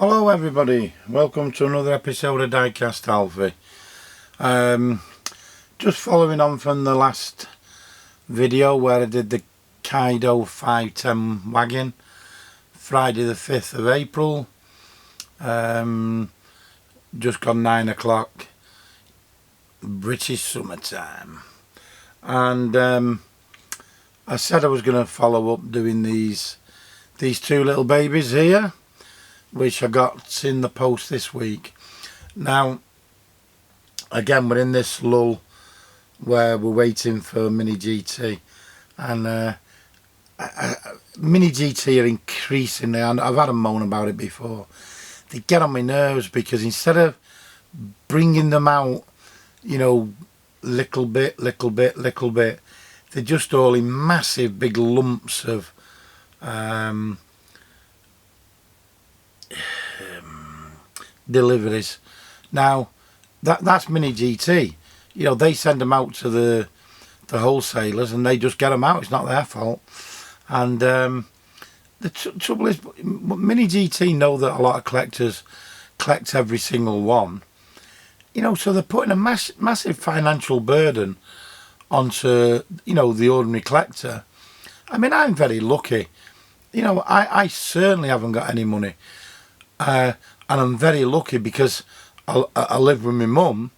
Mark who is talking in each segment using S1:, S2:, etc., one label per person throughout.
S1: Hello everybody, welcome to another episode of Diecast Alfie. Just following on from the last video where I did the Kaido 510 wagon, Friday the 5th of April, just gone 9 o'clock, British summertime. And I said I was going to follow up doing these two little babies here, which I got in the post this week. Now, again, we're in this lull where we're waiting for Mini GT, and Mini GT are increasingly, and I've had a moan about it before, they get on my nerves because instead of bringing them out, you know, little bit, they're just all in massive big lumps of deliveries. Now that's Mini GT, you know, they send them out to the wholesalers and they just get them out. It's not their fault. And the trouble is, Mini GT know that a lot of collectors collect every single one, you know, so they're putting a massive financial burden onto, you know, the ordinary collector. I mean, I'm very lucky, you know, I certainly haven't got any money, and I'm very lucky because I live with my mum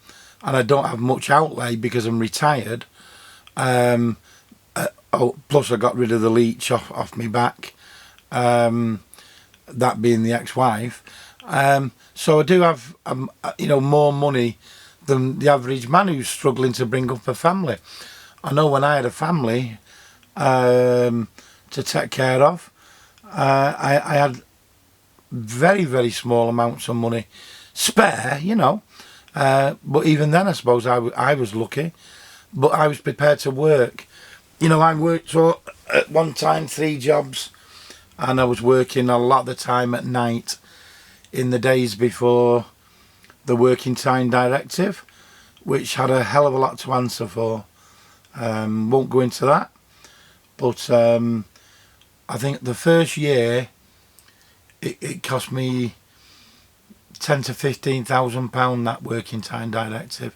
S1: and I don't have much outlay because I'm retired. Plus I got rid of the leech off my back, that being the ex-wife. So I do have, you know, more money than the average man who's struggling to bring up a family. I know when I had a family to take care of, I had very small amounts of money spare, you know, but even then I suppose I was lucky, but I was prepared to work. You know, I worked at one time 3 jobs, and I was working a lot of the time at night in the days before the working time directive, which had a hell of a lot to answer for. Won't go into that, but I think the first year it cost me £10,000 to £15,000, that working time directive,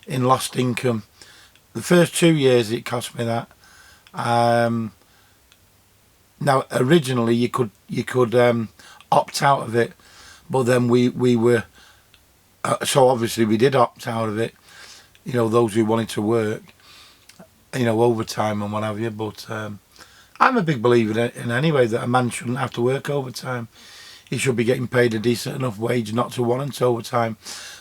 S1: in lost income. The first 2 years it cost me that. Now originally you could opt out of it, but then we were so obviously we did opt out of it, you know, those who wanted to work, you know, overtime and what have you. But I'm a big believer in anyway that a man shouldn't have to work overtime. He should be getting paid a decent enough wage not to warrant overtime.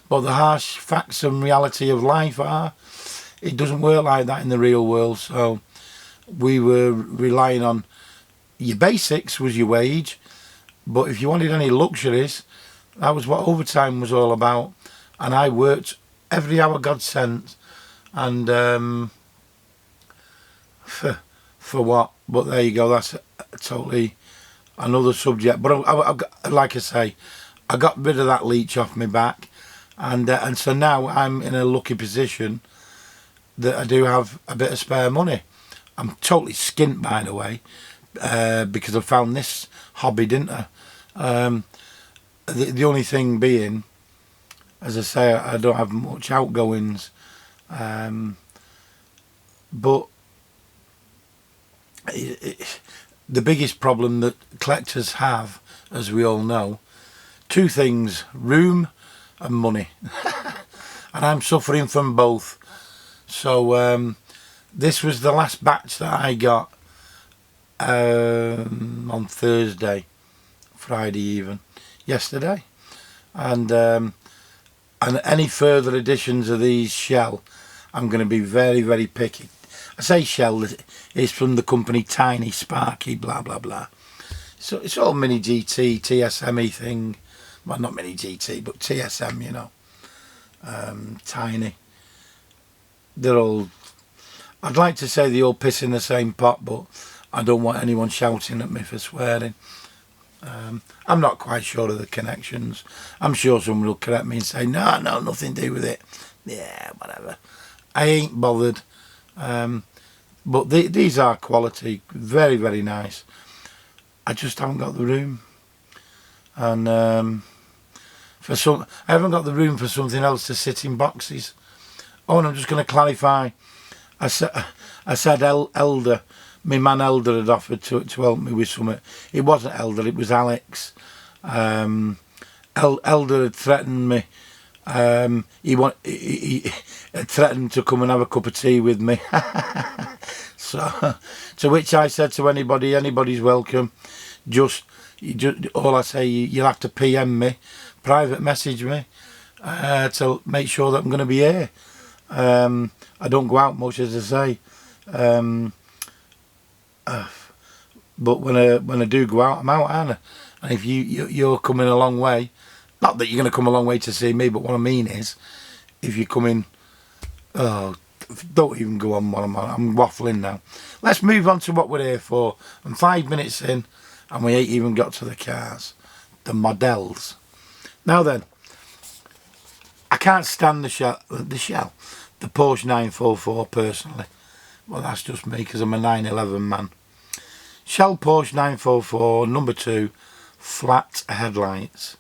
S1: But the harsh facts and reality of life are, it doesn't work like that in the real world. So we were relying on your basics was your wage, but if you wanted any luxuries, that was what overtime was all about. And I worked every hour God sent, and for what? But there you go, that's totally another subject. But I like I say, I got rid of that leech off my back, and so now I'm in a lucky position that I do have a bit of spare money. I'm totally skint, by the way, because I found this hobby, didn't I? The only thing being, as I say, I don't have much outgoings, but the biggest problem that collectors have, as we all know, 2 things: room and money. And I'm suffering from both. So this was the last batch that I got on Thursday, Friday even, yesterday. And any further editions of these shell, I'm going to be very picky. I say shell, it's from the company Tiny, Sparky, blah blah blah. So it's all Mini GT, TSM-y thing. Well, not Mini GT, but TSM, you know. Tiny. They're all, I'd like to say they all piss in the same pot, but I don't want anyone shouting at me for swearing. I'm not quite sure of the connections. I'm sure someone will correct me and say, no, nothing to do with it. Yeah, whatever. I ain't bothered. But these are quality, very nice. I just haven't got the room, and I haven't got the room for something else to sit in boxes. Oh, and I'm just going to clarify. I said Elder. My man Elder had offered to help me with something. It wasn't Elder, it was Alex. Elder had threatened me. He had threatened to come and have a cup of tea with me. So, to which I said to anybody's welcome. Just all I say, you'll have to PM me, private message me, to make sure that I'm going to be here. I don't go out much, as I say. But when I do go out, I'm out, aren't I? And if you're coming a long way, not that you're going to come a long way to see me, but what I mean is, if you're coming, oh, don't even go on what I'm waffling now. Let's move on to what we're here for. I'm 5 minutes in, and we ain't even got to the cars, the models. Now then, I can't stand the Porsche 944 personally. Well, that's just me because I'm a 911 man. Shell Porsche 944 number 2 flat headlights,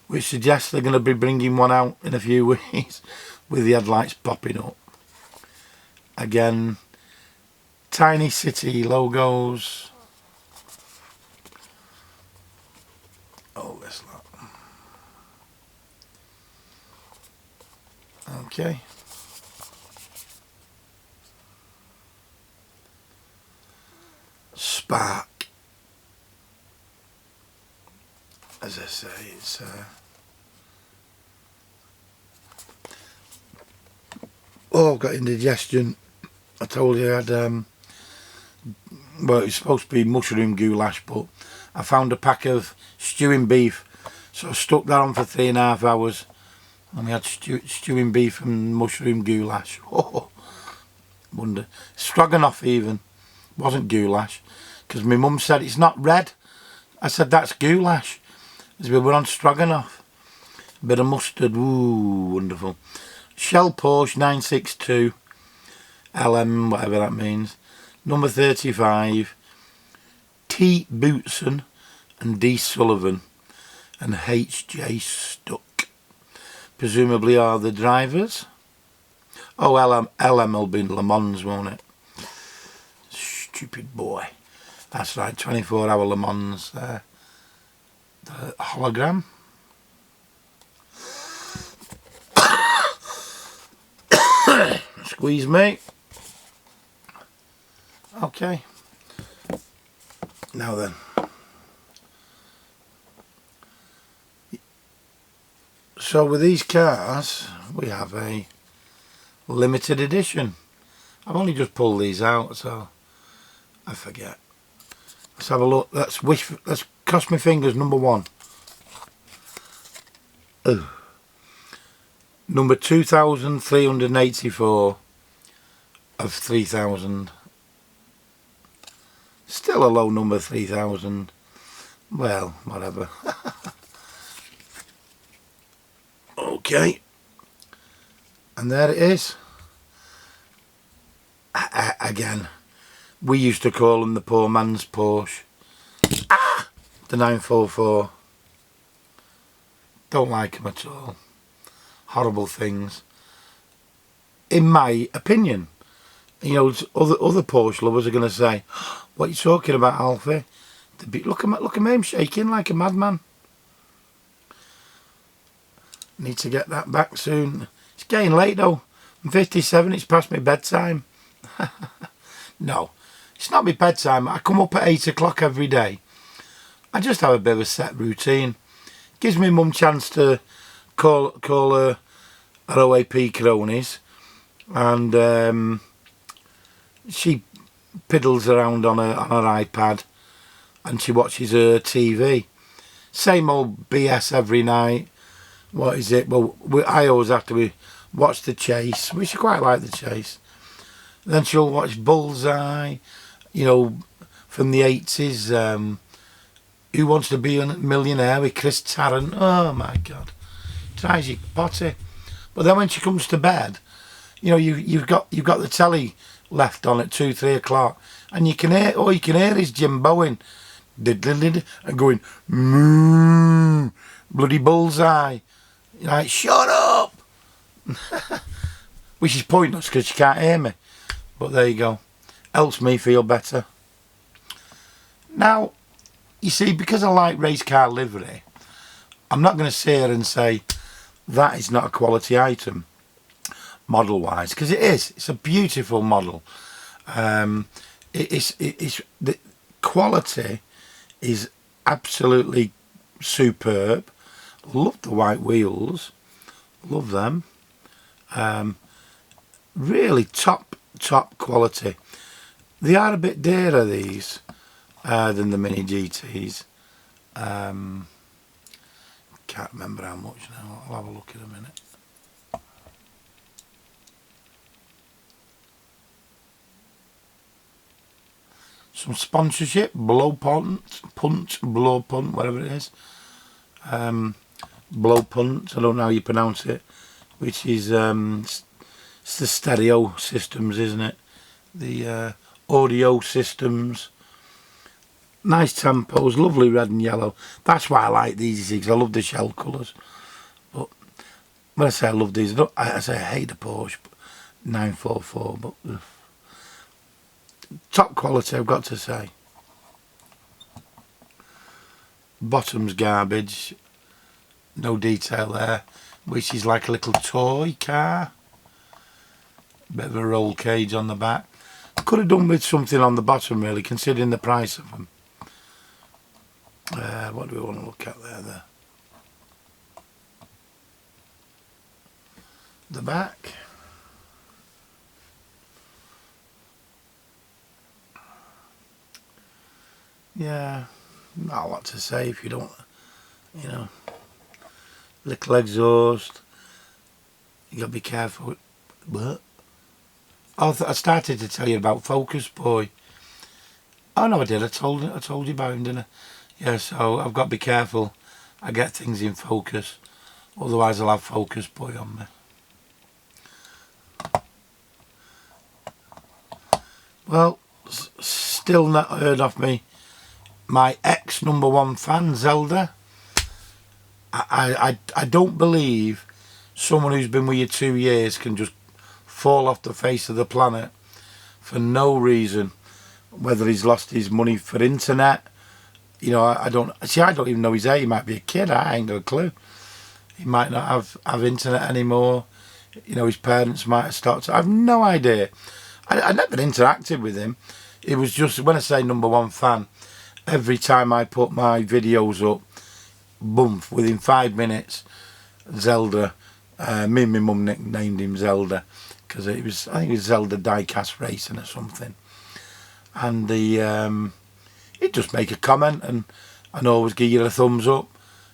S1: which suggests they're going to be bringing one out in a few weeks with the headlights popping up. Again, tiny city logos. Oh, this lot. Okay. Spark. As I say, it's oh, I've got indigestion. I told you I had well, it was supposed to be mushroom goulash, but I found a pack of stewing beef, so I stuck that on for 3.5 hours, and we had stewing beef and mushroom goulash. Oh, wonder stroganoff even wasn't goulash, because my mum said it's not red. I said that's goulash. As we were on stroganoff, a bit of mustard. Ooh, wonderful. Shell Porsche 962 LM, whatever that means, number 35, T. Bootson and D. Sullivan and H.J. Stuck, presumably are the drivers. Oh, LM will be Le Mans, won't it? Stupid boy. That's right, 24-hour Le Mans there. The hologram. Squeeze me. Okay. Now then. So with these cars, we have a limited edition. I've only just pulled these out, so I forget. Let's have a look. Let's cross my fingers. Number 1. Ugh. Number 2,384 of 3,000. Still a low number, 3,000. Well, whatever. Okay. And there it is. Again, we used to call them the poor man's Porsche. Ah! The 944. Don't like them at all. Horrible things. In my opinion. You know, other Porsche lovers are going to say, what are you talking about, Alfie? Look at me, I'm shaking like a madman. Need to get that back soon. It's getting late though. I'm 57, it's past my bedtime. No, it's not my bedtime. I come up at 8 o'clock every day. I just have a bit of a set routine. Gives me mum chance to call her OAP cronies, and she piddles around on her iPad, and she watches her TV. Same old BS every night. What is it? Well, I always have to watch The Chase, which I quite like The Chase. Then she'll watch Bullseye, you know, from the 80s. Who Wants to Be a Millionaire with Chris Tarrant. Oh my God, drives you potty. But then when she comes to bed, you know, you've got the telly left on at 2-3 o'clock, and you can hear, all you can hear is Jim Bowen, and going moo, bloody bullseye. You're like, shut up! Which is pointless because you can't hear me. But there you go. Helps me feel better. Now, you see, because I like race car livery, I'm not going to sit here and say that is not a quality item, model-wise, because it is. It's a beautiful model. It's the quality is absolutely superb. Love the white wheels. Love them. Really top quality. They are a bit dearer, these, than the Mini GTs. Can't remember how much now. I'll have a look in a minute. Some sponsorship, blow punt, blow punt, whatever it is. Blow punt, I don't know how you pronounce it, which is it's the stereo systems, isn't it? The audio systems. Nice tempos, lovely red and yellow. That's why I like these things. I love the shell colours. But when I say I love these, I say I hate the Porsche 944, but top quality, I've got to say. Bottom's garbage, no detail there, which is like a little toy car. Bit of a roll cage on the back. Could have done with something on the bottom, really, considering the price of them. What do we want to look at there? The back. Yeah, not a lot to say if you don't, you know. Little exhaust. You got to be careful. What? Oh, I started to tell you about Focus Boy. Oh no, I did. I told you about him, didn't I? Yeah. So I've got to be careful. I get things in focus, otherwise I'll have Focus Boy on me. Well, still not heard of me. My ex #1 fan, Zelda. I don't believe someone who's been with you 2 years can just fall off the face of the planet for no reason. Whether he's lost his money for internet, you know, I don't even know he's there. He might be a kid. I ain't got a clue. He might not have internet anymore. You know, his parents might have stopped. I have no idea. I never interacted with him. It was just, when I say #1 fan, every time I put my videos up, boom, within 5 minutes, Zelda, me and my mum nicknamed him Zelda, because I think it was Zelda Diecast Racing or something. And he'd just make a comment and always give you a thumbs up.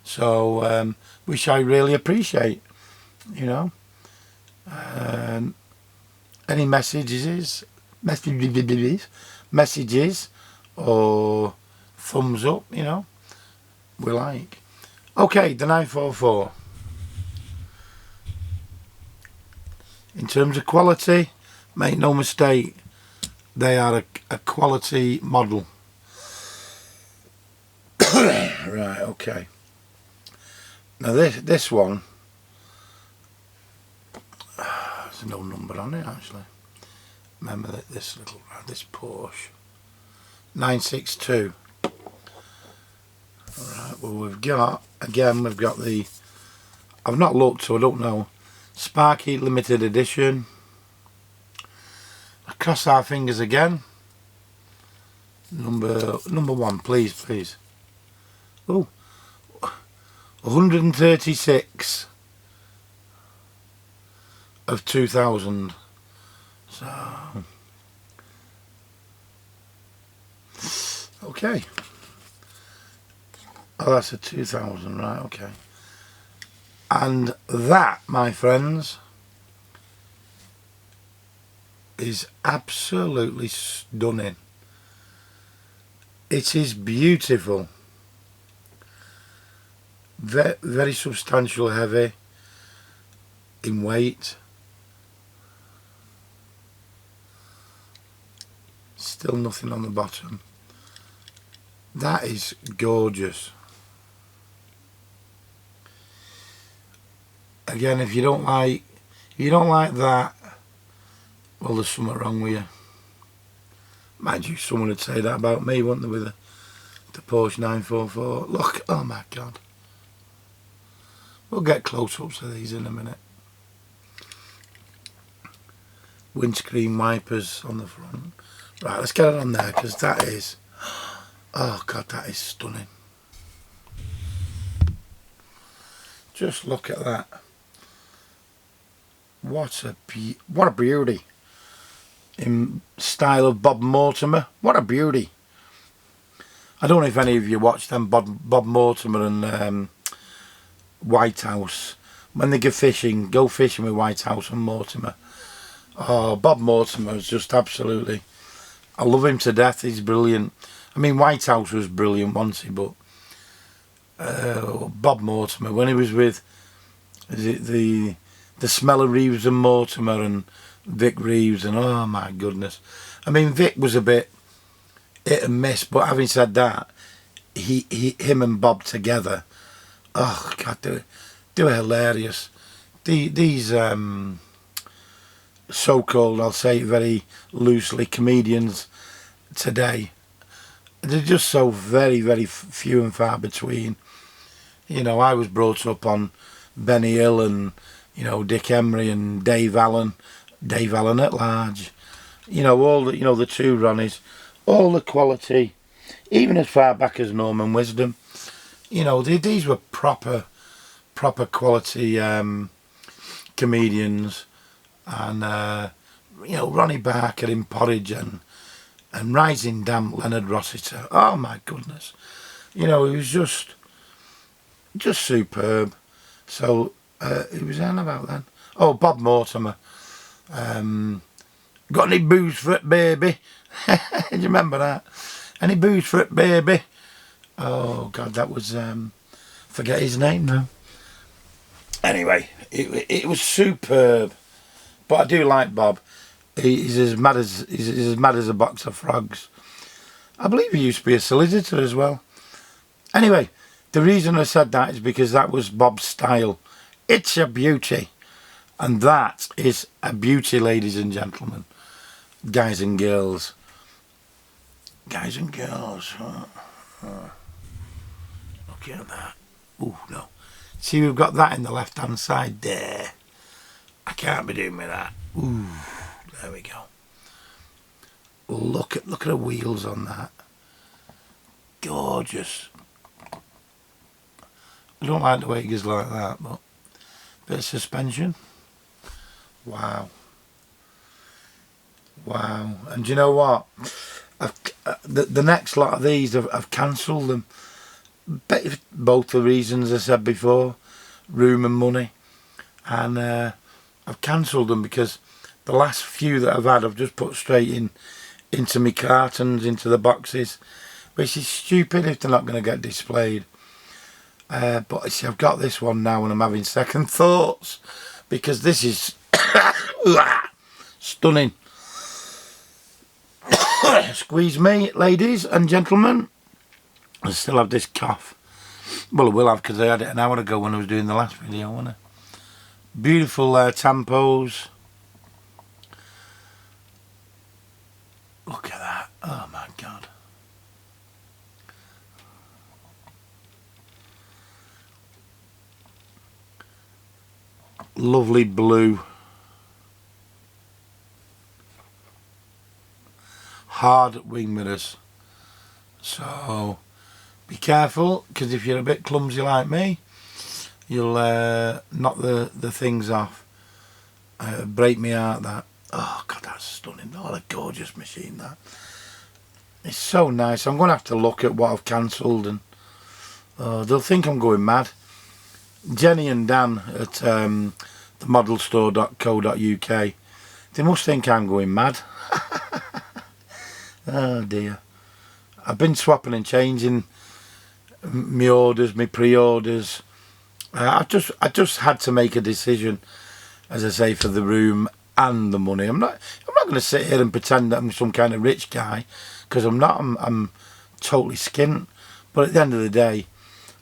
S1: So, which I really appreciate, you know. Any messages or thumbs up, you know, we like. Okay, the 944. In terms of quality, make no mistake, they are a quality model. Right, okay. Now this one, there's no number on it actually. Remember that this Porsche 962. Alright, well we've got the, I've not looked so I don't know, Sparky limited edition. I cross our fingers again. Number 1, please. Oh, 136 of 2000. So, okay. Oh, that's a 2000, right? Okay. And that, my friends, is absolutely stunning. It is beautiful. Very substantial, heavy in weight. Still nothing on the bottom. That is gorgeous. again, if you don't like that, well, there's something wrong with you. Mind you, someone would say that about me, wouldn't they, with the Porsche 944. Look, oh my God. We'll get close-ups of these in a minute. Windscreen wipers on the front. Right, let's get it on there, because that is, oh God, that is stunning. Just look at that. What a beauty. In style of Bob Mortimer. What a beauty. I don't know if any of you watched them, Bob Mortimer and Whitehouse. When they go fishing with Whitehouse and Mortimer. Oh, Bob Mortimer is just absolutely, I love him to death. He's brilliant. I mean, Whitehouse was brilliant, wasn't he? But Bob Mortimer, when he was with, is it the Smeller Reeves and Mortimer and Vic Reeves, and oh my goodness. I mean, Vic was a bit hit and miss, but having said that, him and Bob together, oh God, they're hilarious. These so-called, I'll say very loosely, comedians today, they're just so very, very few and far between. You know, I was brought up on Benny Hill and, you know, Dick Emery and Dave Allen at large. You know, all the, you know, the two Ronnies, all the quality, even as far back as Norman Wisdom. You know, these were proper quality comedians. And, you know, Ronnie Barker in Porridge and Rising Damp Leonard Rossiter. Oh my goodness. You know, he was just superb. So, who was on about then? Oh, Bob Mortimer. Got any booze for it, baby? Do you remember that? Any booze for it, baby? Oh God, that was, forget his name now. Anyway, it was superb. But I do like Bob. He's as mad as a box of frogs. I believe he used to be a solicitor as well. Anyway, the reason I said that is because that was Bob's style. It's a beauty. And that is a beauty, ladies and gentlemen. Guys and girls. Guys and girls. Look at that. Oh, no. See, we've got that in the left-hand side there. I can't be doing with that. Ooh, there we go. Look at the wheels on that. Gorgeous. I don't like the way it goes like that, but bit of suspension. Wow. Wow. And do you know what? The next lot of these, I've cancelled them. Both the reasons I said before, room and money. And I've cancelled them because the last few that I've had, I've just put straight into my cartons, into the boxes, which is stupid if they're not going to get displayed. But see, I've got this one now and I'm having second thoughts because this is stunning. Squeeze me, ladies and gentlemen. I still have this cough. Well, I will have because I had it an hour ago when I was doing the last video, wasn't I? Beautiful tampos. Look at that. Oh my God. Lovely blue. Hard wing mirrors. So be careful, because if you're a bit clumsy like me, you'll knock the things off. Break me heart, that. Oh God, that's stunning. What a gorgeous machine that. It's so nice. I'm going to have to look at what I've cancelled, and they'll think I'm going mad. Jenny and Dan at themodelsstore.co.uk, they must think I'm going mad. Oh dear. I've been swapping and changing my orders, my pre-orders. I just had to make a decision, as I say, for the room and the money. I'm not going to sit here and pretend that I'm some kind of rich guy, because I'm not. I'm totally skint. But at the end of the day,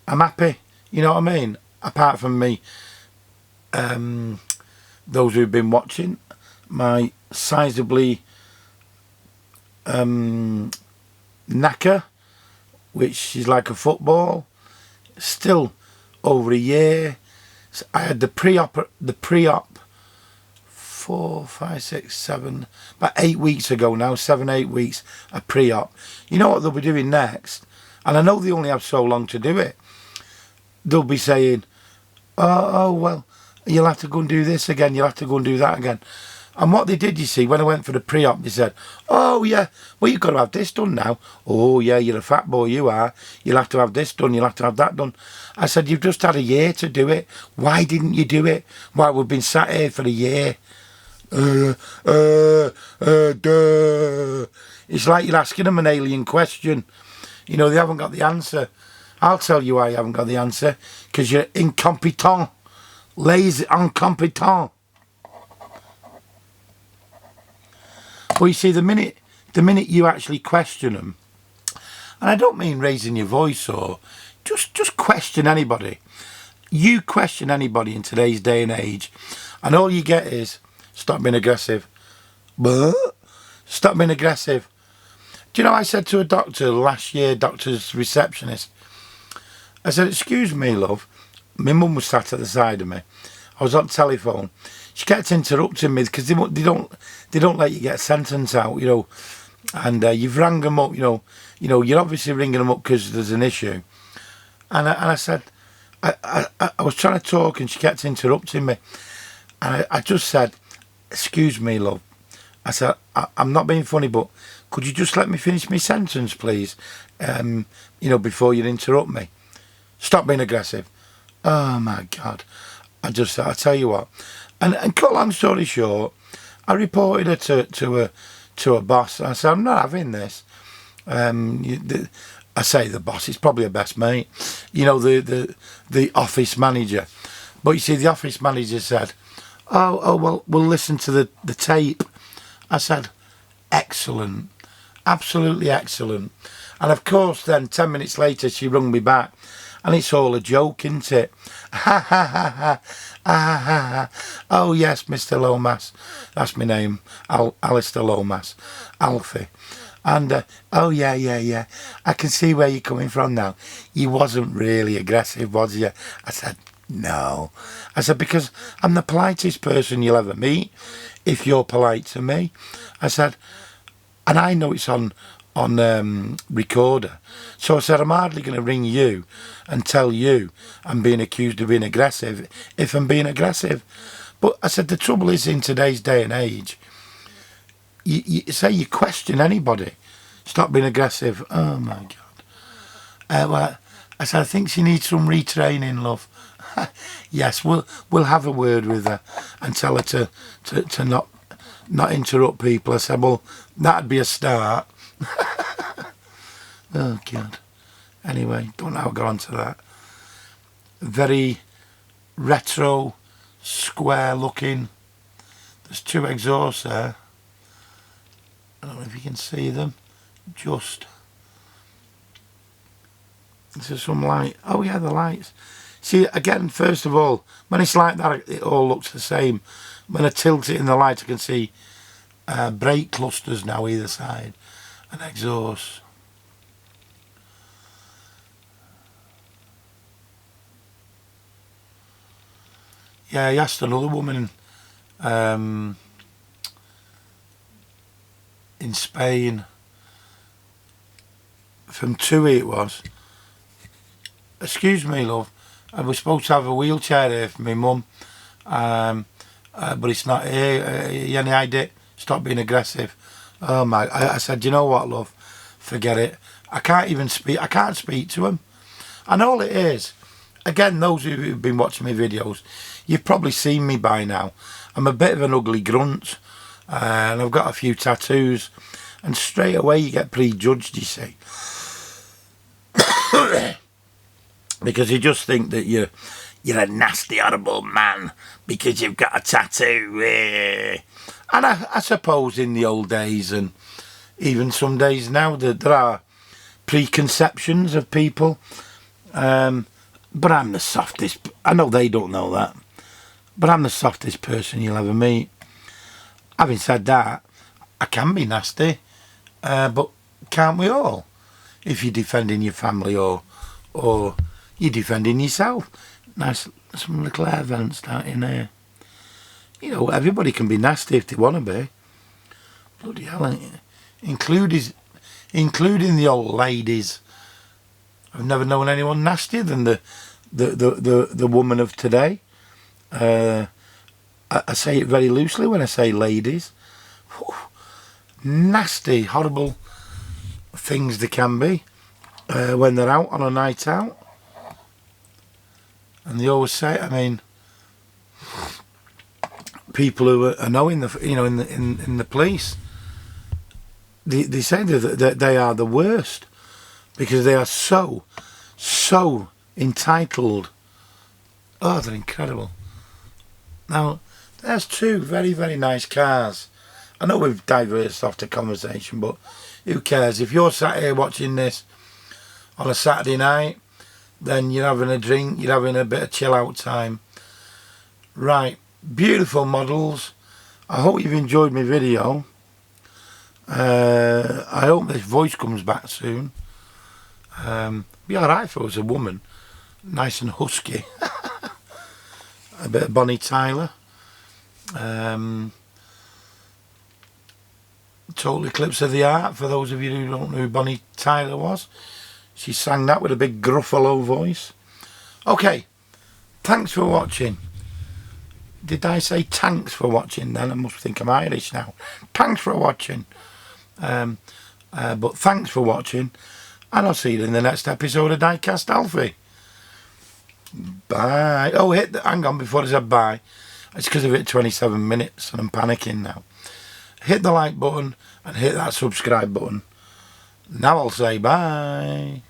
S1: I'm happy. You know what I mean? Apart from me those who've been watching, my sizably knacker, which is like a football, still over a year. So I had the pre-op 4, 5, 6, 7, about 8 weeks ago now, 7, 8 weeks, a pre-op. You know what they'll be doing next? And I know they only have so long to do it. They'll be saying, oh well, you'll have to go and do this again, you'll have to go and do that again. And what they did, you see, when I went for the pre-op, they said, oh yeah, well you've got to have this done now. Oh yeah, you're a fat boy, you are. You'll have to have this done, you'll have to have that done. I said, you've just had a year to do it. Why didn't you do it? Why, we've been sat here for a year. Duh. It's like you're asking them an alien question. You know, they haven't got the answer. I'll tell you why you haven't got the answer. Because you're incompetent. Lazy, incompetent. Well, you see, the minute you actually question them, and I don't mean raising your voice or just question anybody. You question anybody in today's day and age, and all you get is, stop being aggressive. But stop being aggressive. Do you know, I said to a doctor last year, doctor's receptionist, I said, excuse me, love. My mum was sat at the side of me. I was on the telephone. She kept interrupting me because they don't let you get a sentence out, you know. And you've rang them up, you know, you're obviously ringing them up because there's an issue. And I said, I was trying to talk and she kept interrupting me. And I just said, excuse me, love. I said, I'm not being funny, but could you just let me finish my sentence, please? You know, before you interrupt me. Stop being aggressive. Oh my God. I tell you what. And cut long story short, I reported her to a boss. I said, I'm not having this. I say the boss, it's probably a best mate. You know, the office manager. But you see, the office manager said, oh well, we'll listen to the tape. I said, excellent. Absolutely excellent. And of course then 10 minutes later she rung me back. And it's all a joke, isn't it? Ha ha ha ha. Ah, ha, ha. Oh yes, Mr. Lomas. That's my name. Alistair Lomas. Alfie. And, oh yeah. I can see where you're coming from now. You wasn't really aggressive, was you? I said, no. I said, because I'm the politest person you'll ever meet, if you're polite to me. I said, and I know it's on recorder. So I said, I'm hardly going to ring you and tell you I'm being accused of being aggressive if I'm being aggressive. But I said, the trouble is, in today's day and age, you say you question anybody. Stop being aggressive. Oh my God. Well, I said, I think she needs some retraining, love. Yes, we'll have a word with her and tell her to not interrupt people. I said, well, that'd be a start. Oh God. Anyway, don't know how I got onto that. Very retro, square looking. There's two exhausts there. I don't know if you can see them. Just. This is some light. Oh yeah, the lights. See, again, first of all, when it's like that, it all looks the same. When I tilt it in the light, I can see brake clusters now either side. And exhaust. Yeah, I asked another woman in Spain, from Tui it was, excuse me love, I was supposed to have a wheelchair here for my mum, but it's not here. You any idea? Stop being aggressive. Oh my, I said, you know what love, forget it. I can't even speak, I can't speak to him. And all it is, again, those who've been watching my videos, you've probably seen me by now. I'm a bit of an ugly grunt, and I've got a few tattoos, and straight away you get prejudged, you see. Because you just think that you're a nasty, horrible man because you've got a tattoo. And I suppose in the old days, and even some days now, that there are preconceptions of people. But I'm the softest. I know they don't know that. But I'm the softest person you'll ever meet. Having said that, I can be nasty, but can't we all? If you're defending your family or you're defending yourself. Nice, some little air vents down in there. You know, everybody can be nasty if they want to be. Bloody hell, including the old ladies. I've never known anyone nastier than the woman of today. I say it very loosely when I say ladies. Whew. Nasty, horrible things they can be when they're out on a night out. And they always say, I mean, people who are knowing the, you know, in the police, they say that they are the worst because they are so entitled. Oh, they're incredible. Now, there's two very, very nice cars. I know we've diverged off the conversation, but who cares? If you're sat here watching this on a Saturday night, then you're having a drink, you're having a bit of chill out time. Right, beautiful models. I hope you've enjoyed my video. I hope this voice comes back soon. Be alright if I was a woman. Nice and husky. A bit of Bonnie Tyler. Total Eclipse of the Heart, for those of you who don't know who Bonnie Tyler was. She sang that with a big gruffalo voice. Okay, thanks for watching. Did I say thanks for watching then? I must think I'm Irish now. Thanks for watching. But thanks for watching. And I'll see you in the next episode of Diecast Alfie. Bye. Oh, hang on, before I said bye. It's because I've hit 27 minutes and I'm panicking now. Hit the like button and hit that subscribe button. Now I'll say bye.